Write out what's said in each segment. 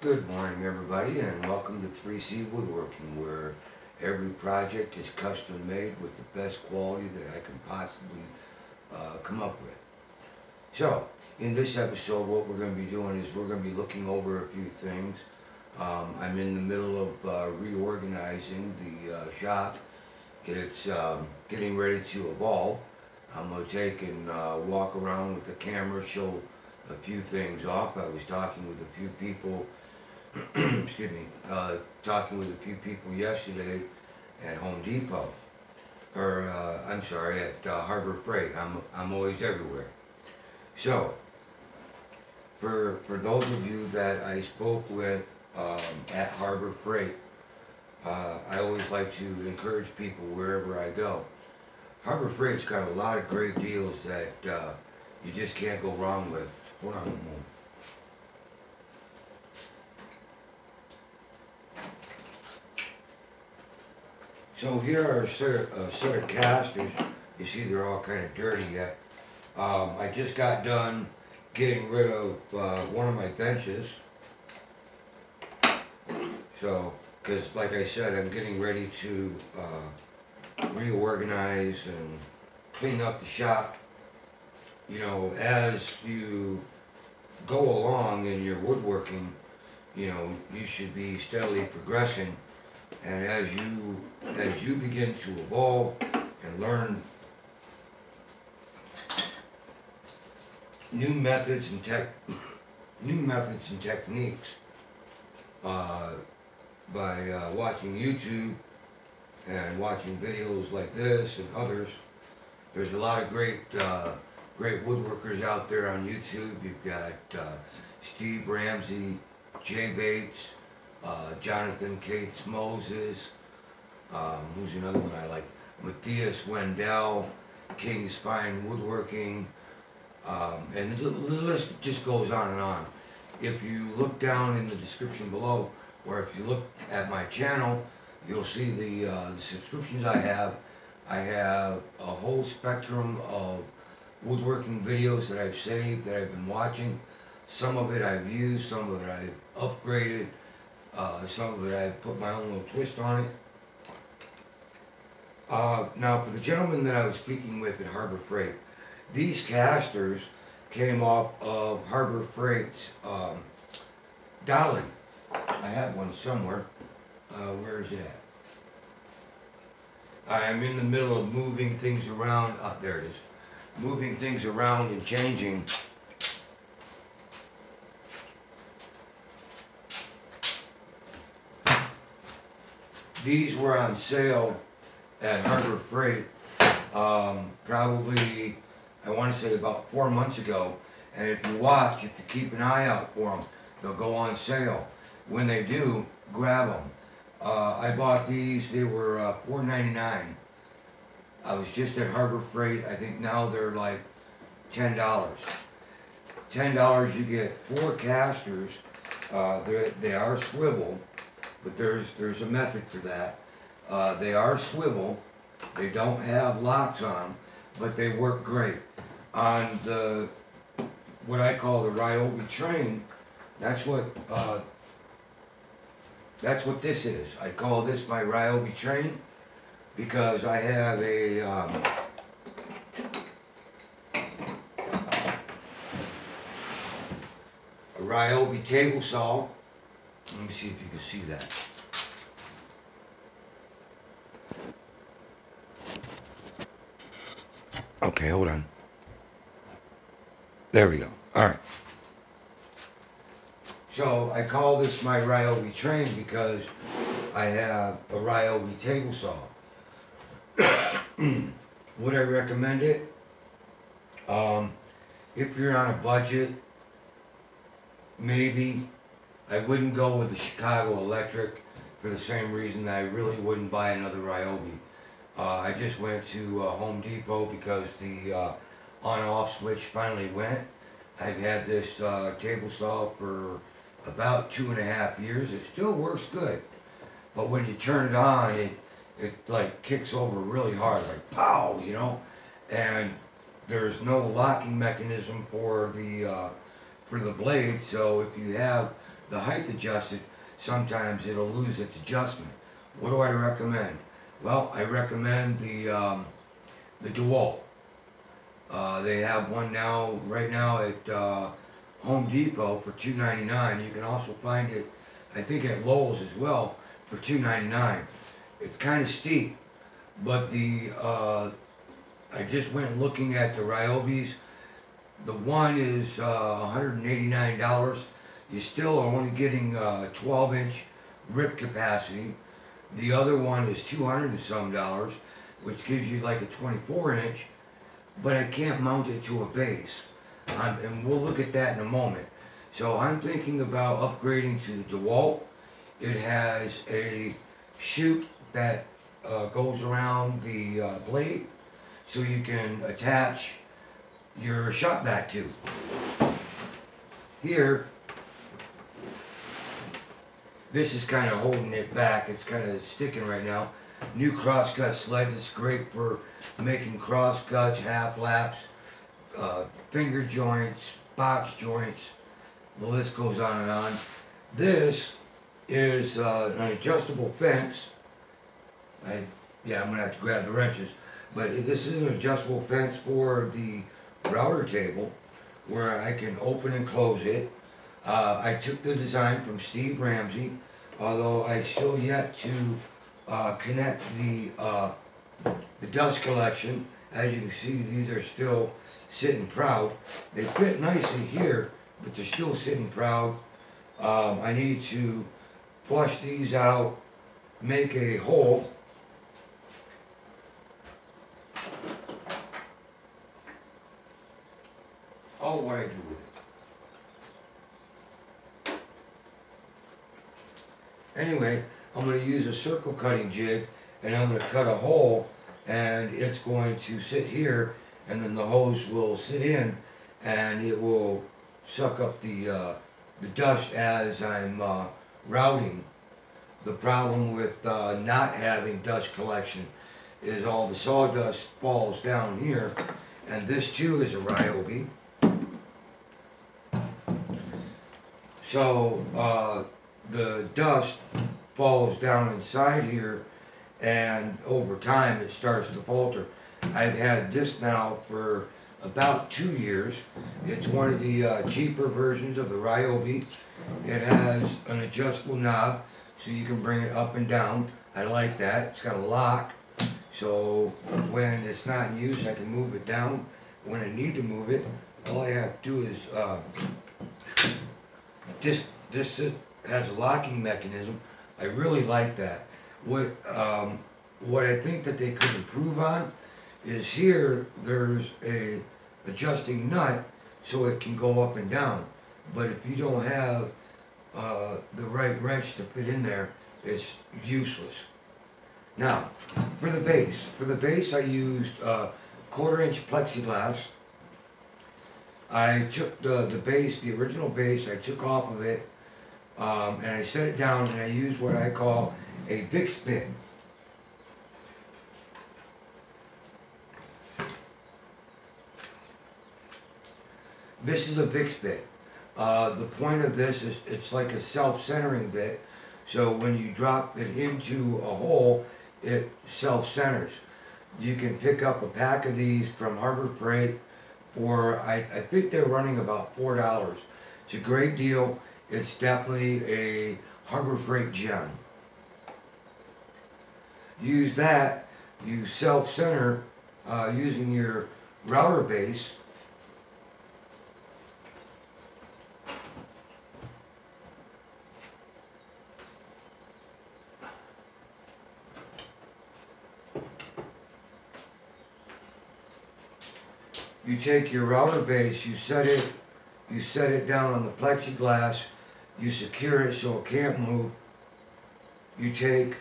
Good morning, everybody, and welcome to 3C Woodworking, where every project is custom made with the best quality that I can possibly come up with. So, in this episode, what we're going to be doing is we're going to be looking over a few things. I'm in the middle of reorganizing the shop. It's getting ready to evolve. I'm going to take and walk around with the camera, show a few things off. I was talking with a few people excuse me, talking with a few people yesterday at Home Depot, or I'm sorry, at Harbor Freight. I'm always everywhere. So, for those of you that I spoke with at Harbor Freight, I always like to encourage people wherever I go. Harbor Freight's got a lot of great deals that you just can't go wrong with. Hold on a moment. So here are a set of casters. You see they're all kind of dirty yet. I just got done getting rid of one of my benches. So, because like I said, I'm getting ready to reorganize and clean up the shop. You know, as you go along in your woodworking, you know, you should be steadily progressing. And as you begin to evolve and learn new methods and techniques by watching YouTube and watching videos like this and others, there's a lot of great woodworkers out there on YouTube. You've got Steve Ramsey, Jay Bates, Jonathan Cates Moses, who's another one I like, Matthias Wendell, King Spine Woodworking, and the list just goes on and on. If you look down in the description below, or if you look at my channel, you'll see the subscriptions I have. I have a whole spectrum of woodworking videos that I've saved, that I've been watching. Some of it I've used, some of it I've upgraded, some of it I've put my own little twist on it. Now, for the gentleman that I was speaking with at Harbor Freight, these casters came off of Harbor Freight's dolly. I have one somewhere. Where is it at? I'm in the middle of moving things around. There it is. Moving things around and changing. These were on sale at Harbor Freight probably, I want to say about 4 months ago. And if you keep an eye out for them, they'll go on sale. When they do, grab them. I bought these, they were $4.99. I was just at Harbor Freight. I think now they're like $10. $10 you get 4 casters. They are swivel. But there's a method for that. They are swivel. They don't have locks on them, but they work great. On the what I call the Ryobi train, that's what this is. I call this my Ryobi train because I have a Ryobi table saw. Let me see if you can see that. Okay, hold on. There we go. Alright. So, I call this my Ryobi train because I have a Ryobi table saw. Would I recommend it? If you're on a budget, maybe. I wouldn't go with the Chicago Electric for the same reason that I really wouldn't buy another Ryobi. I just went to Home Depot because the on-off switch finally went. I've had this table saw for about 2.5 years. It still works good, but when you turn it on, it like kicks over really hard, like pow, you know. And there's no locking mechanism for the blade. So if you have the height adjusted, sometimes it'll lose its adjustment. What do I recommend? Well, I recommend the DeWalt. They have one now, right now at Home Depot for $2.99. You can also find it, I think, at Lowe's as well for $2.99. It's kind of steep, but I just went looking at the Ryobis. The one is $189. You still are only getting 12-inch rip capacity. The other one is $200 and some, which gives you like a 24-inch, but I can't mount it to a base. And we'll look at that in a moment. So I'm thinking about upgrading to the DeWalt. It has a chute that goes around the blade, so you can attach your shop vac tube. Here, this is kind of holding it back. It's kind of sticking right now. New crosscut sled that's great for making crosscuts, half laps, finger joints, box joints. The list goes on and on. This is an adjustable fence. I'm gonna have to grab the wrenches. But this is an adjustable fence for the router table where I can open and close it. I took the design from Steve Ramsey, although I still yet to connect the dust collection. As you can see, these are still sitting proud. They fit nicely here, but they're still sitting proud. I need to flush these out, make a hole. Oh, what I do with it. Anyway, I'm going to use a circle cutting jig, and I'm going to cut a hole, and it's going to sit here, and then the hose will sit in, and it will suck up the dust as I'm routing. The problem with not having dust collection is all the sawdust falls down here, and this too is a Ryobi. So the dust falls down inside here, and over time it starts to falter. I've had this now for about 2 years. It's one of the cheaper versions of the Ryobi. It has an adjustable knob so you can bring it up and down. I like that. It's got a lock, so when it's not in use I can move it down. When I need to move it, all I have to do is this has a locking mechanism. I really like that. What I think that they could improve on is here there's a adjusting nut so it can go up and down. But if you don't have the right wrench to fit in there, it's useless. Now, for the base I used 1/4-inch plexiglass. I took the base, the original base, I took off of it, and I set it down, and I used what I call a Bix bit. This is a Bix bit. The point of this is it's like a self-centering bit, so when you drop it into a hole, it self-centers. You can pick up a pack of these from Harbor Freight for, I think they're running about $4. It's a great deal. It's definitely a Harbor Freight gem. Use that. You self-center using your router base. You take your router base, you set it down on the plexiglass, you secure it so it can't move. You take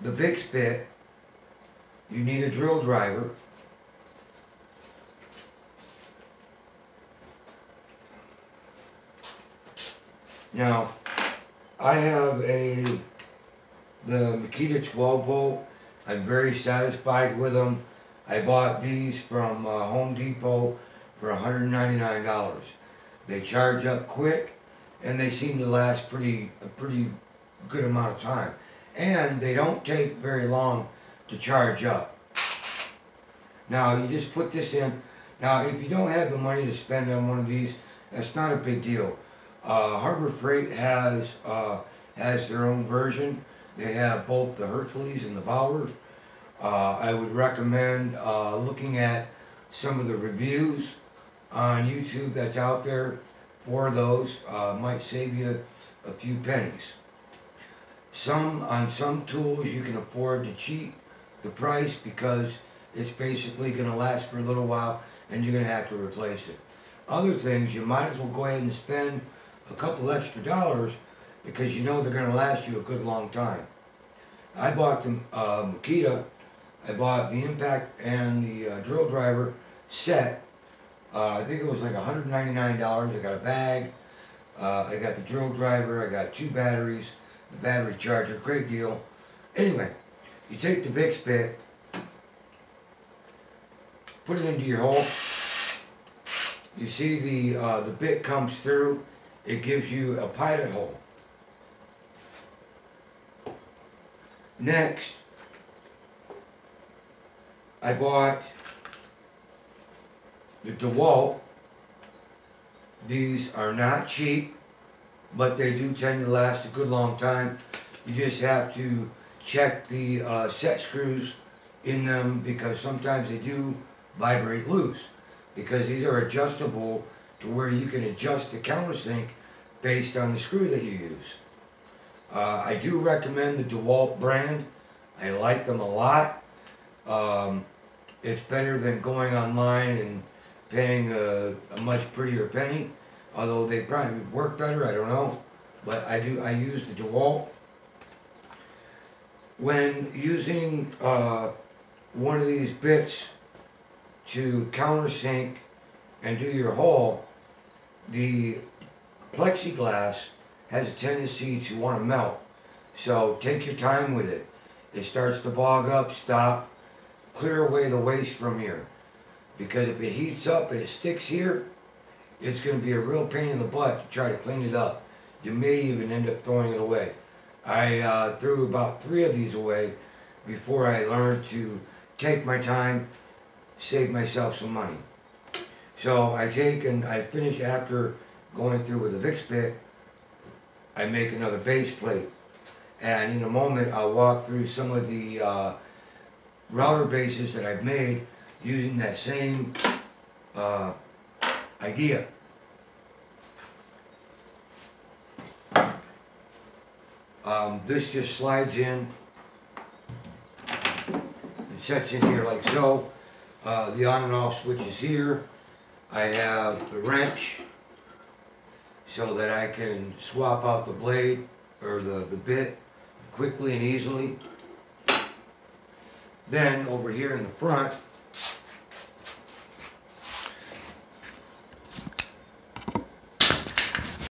the Bix bit, you need a drill driver. Now, I have the Makita 12 volt. I'm very satisfied with them. I bought these from Home Depot for $199. They charge up quick, and they seem to last a pretty good amount of time. And they don't take very long to charge up. Now you just put this in. Now if you don't have the money to spend on one of these, that's not a big deal. Harbor Freight has their own version. They have both the Hercules and the Bowers. I would recommend looking at some of the reviews on YouTube that's out there for those. Might save you a few pennies. On some tools you can afford to cheat the price because it's basically going to last for a little while and you're going to have to replace it. Other things you might as well go ahead and spend a couple extra dollars because you know they're going to last you a good long time. I bought the Makita. I bought the impact and the drill driver set. I think it was like $199. I got a bag. I got the drill driver. I got 2 batteries. The battery charger. Great deal. Anyway, you take the VIX bit, put it into your hole. You see the bit comes through. It gives you a pilot hole. Next, I bought the DeWalt. These are not cheap, but they do tend to last a good long time. You just have to check the set screws in them because sometimes they do vibrate loose, because these are adjustable to where you can adjust the countersink based on the screw that you use. I do recommend the DeWalt brand. I like them a lot. It's better than going online and paying a much prettier penny, although they probably work better, I don't know. But I use the DeWalt. When using one of these bits to countersink and do your hole, the plexiglass has a tendency to want to melt. So take your time with it. It starts to bog up, stop, clear away the waste from here. Because if it heats up and it sticks here, it's going to be a real pain in the butt to try to clean it up. You may even end up throwing it away. I threw about 3 of these away before I learned to take my time, save myself some money. So I take and I finish after going through with a VIX bit. I make another base plate, and in a moment I'll walk through some of the router bases that I've made using that same idea. This just slides in and sets in here like so. The on and off switch is here. I have the wrench so that I can swap out the blade or the bit quickly and easily. Then over here in the front